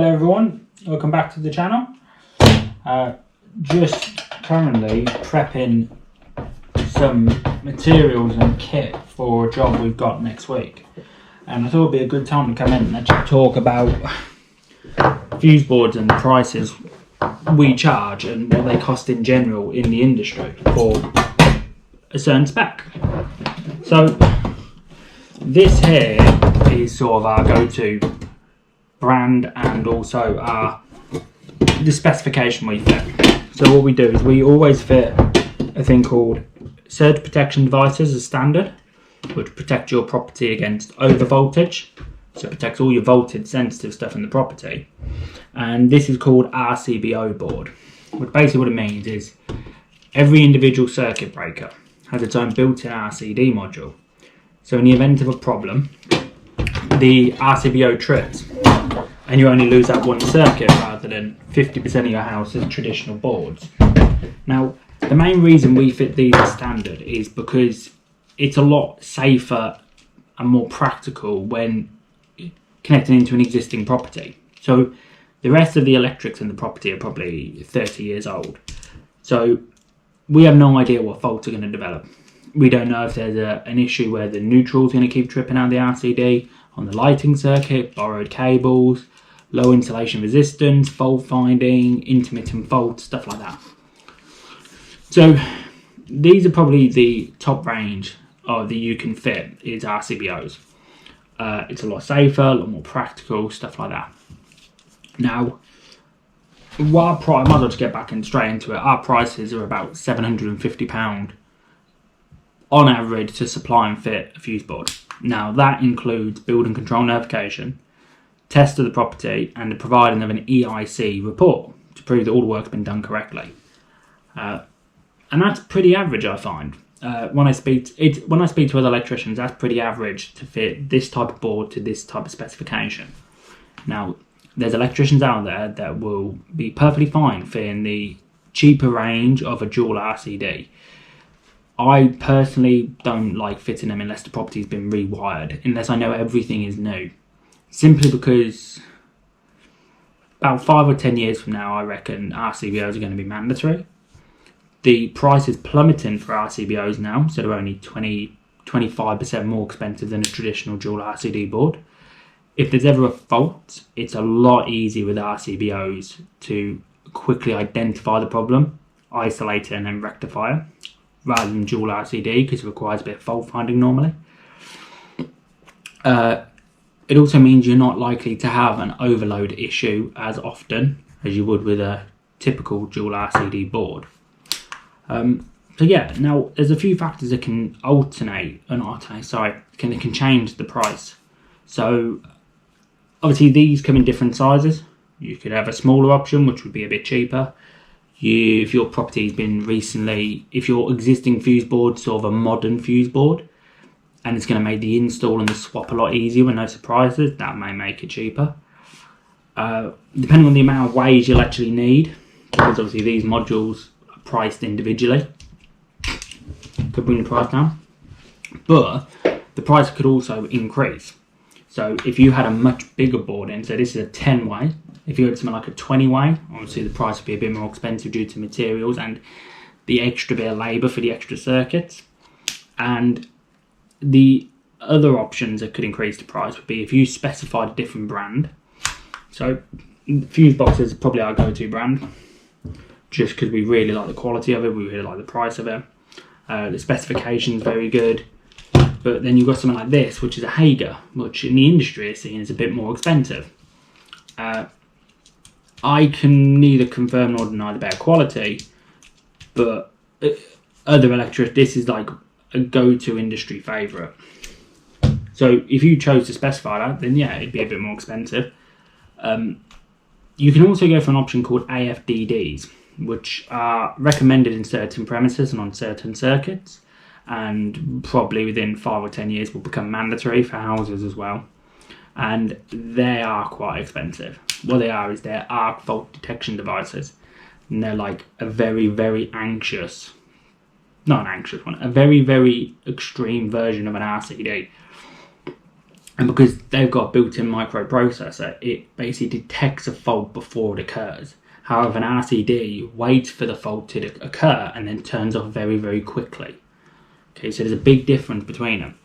Hello everyone, welcome back to the channel. Just currently prepping some materials and kit for a job we've got next week, and I thought it'd be a good time to come in and actually talk about fuse boards and the prices we charge and what they cost in general in the industry for a certain spec. So this here is sort of our go-to brand and also the specification we fit. So what we do is we always fit a thing called surge protection devices as standard, which protect your property against over voltage, so it protects all your voltage sensitive stuff in the property. And this is called RCBO board, which basically what it means is every individual circuit breaker has its own built-in RCD module. So in the event of a problem, the RCBO trips and you only lose that one circuit rather than 50% of your house's traditional boards. Now, the main reason we fit these as standard is because it's a lot safer and more practical when connecting into an existing property. So the rest of the electrics in the property are probably 30 years old. So we have no idea what faults are going to develop. We don't know if there's an issue where the neutral is going to keep tripping out the RCD, on the lighting circuit, borrowed cables, low insulation resistance, fault finding, intermittent faults, stuff like that. So these are probably the top range that you can fit is RCBOs. It's a lot safer, a lot more practical, stuff like that. Now, I might as well just get back straight into it. Our prices are about £750 on average to supply and fit a fuse board. Now that includes building control notification, test of the property, and the providing of an EIC report to prove that all the work's been done correctly. And that's pretty average, I find. When I speak to other electricians, that's pretty average to fit this type of board to this type of specification. Now, there's electricians out there that will be perfectly fine fitting the cheaper range of a dual RCD. I personally don't like fitting them unless the property's been rewired, unless I know everything is new. Simply because about 5 or 10 years from now, I reckon RCBOs are going to be mandatory. The price is plummeting for RCBOs now, so they're only 25% more expensive than a traditional dual RCD board. If there's ever a fault, it's a lot easier with RCBOs to quickly identify the problem, isolate it and then rectify it, rather than dual RCD because it requires a bit of fault finding normally. It also means you're not likely to have an overload issue as often as you would with a typical dual RCD board. So yeah, now there's a few factors that can can change the price. So obviously these come in different sizes. You could have a smaller option, which would be a bit cheaper. If your property's been if your existing fuse board's sort of a modern fuse board, and it's going to make the install and the swap a lot easier with no surprises, that may make it cheaper. Depending on the amount of ways you'll actually need, because obviously these modules are priced individually, could bring the price down. But the price could also increase. So if you had a much bigger board in, so this is a 10-way, if you had something like a 20-way, obviously the price would be a bit more expensive due to materials and the extra bit of labour for the extra circuits. And the other options that could increase the price would be if you specified a different brand. So fuse boxes are probably our go-to brand, just because we really like the quality of it, we really like the price of it. The specification is very good. But then you've got something like this, which is a Hager, which in the industry is seen as a bit more expensive. I can neither confirm nor deny the better quality, but this is like a go-to industry favourite. So if you chose to specify that, then yeah, it'd be a bit more expensive. You can also go for an option called AFDDs, which are recommended in certain premises and on certain circuits, and probably within 5 or 10 years will become mandatory for houses as well. And they are quite expensive. What they are is they're arc fault detection devices, and they're like a very, very a very, very extreme version of an RCD. And because they've got a built-in microprocessor, it basically detects a fault before it occurs. However, an RCD waits for the fault to occur and then turns off very, very quickly. Okay, so there's a big difference between them.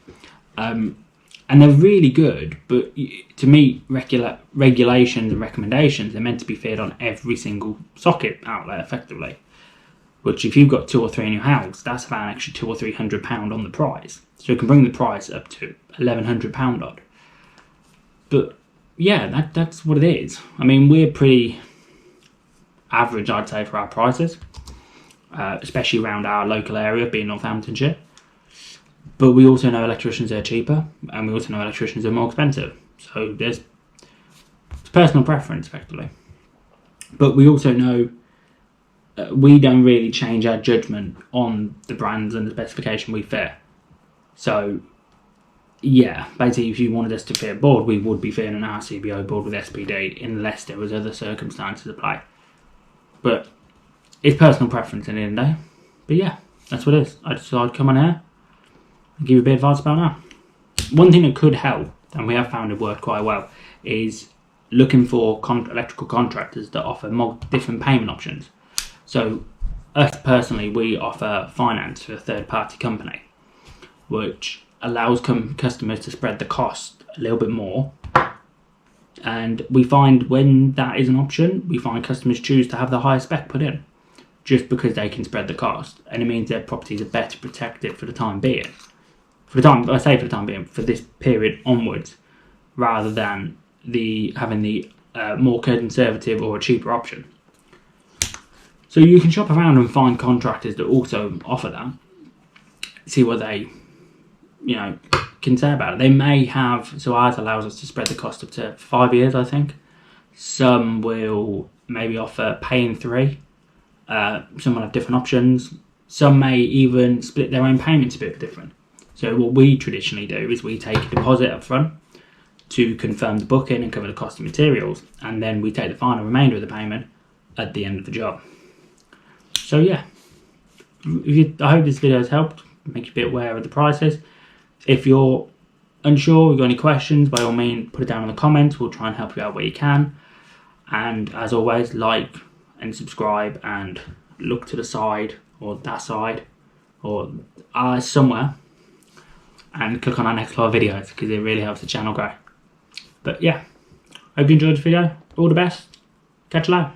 And they're really good, but to meet regulations and recommendations, they're meant to be fitted on every single socket outlet effectively. Which, if you've got 2 or 3 in your house, that's about an extra £200 or £300 on the price. So it can bring the price up to £1,100 odd. But yeah, that's what it is. I mean, we're pretty average, I'd say, for our prices, especially around our local area, being Northamptonshire. But we also know electricians are cheaper, and we also know electricians are more expensive. So it's personal preference, effectively. But we also know we don't really change our judgment on the brands and the specification we fit. So, yeah, basically, if you wanted us to fit a board, we would be fitting an RCBO board with SPD, unless there was other circumstances at play. But it's personal preference in the end of the day. But yeah, that's what it is. I decided to come on here and give you a bit of advice about that. One thing that could help, and we have found it worked quite well, is looking for electrical contractors that offer different payment options. So, us personally, we offer finance for a third-party company, which allows customers to spread the cost a little bit more. And we find when that is an option, we find customers choose to have the higher spec put in, just because they can spread the cost, and it means their properties are better protected for the time being. For this period onwards, rather than having the more conservative or a cheaper option. So you can shop around and find contractors that also offer that. See what they, can say about it. They may have, so ours allows us to spread the cost up to 5 years, I think. Some will maybe offer pay in 3. Some will have different options. Some may even split their own payments a bit different. So what we traditionally do is we take a deposit up front to confirm the booking and cover the cost of materials, and then we take the final remainder of the payment at the end of the job. So yeah, I hope this video has helped, make you a bit aware of the prices. If you're unsure, you've got any questions, by all means put it down in the comments. We'll try and help you out where you can. And as always, like and subscribe, and look to the side or that side or somewhere, and click on our next live videos, because it really helps the channel grow. But yeah, hope you enjoyed this video. All the best. Catch you later.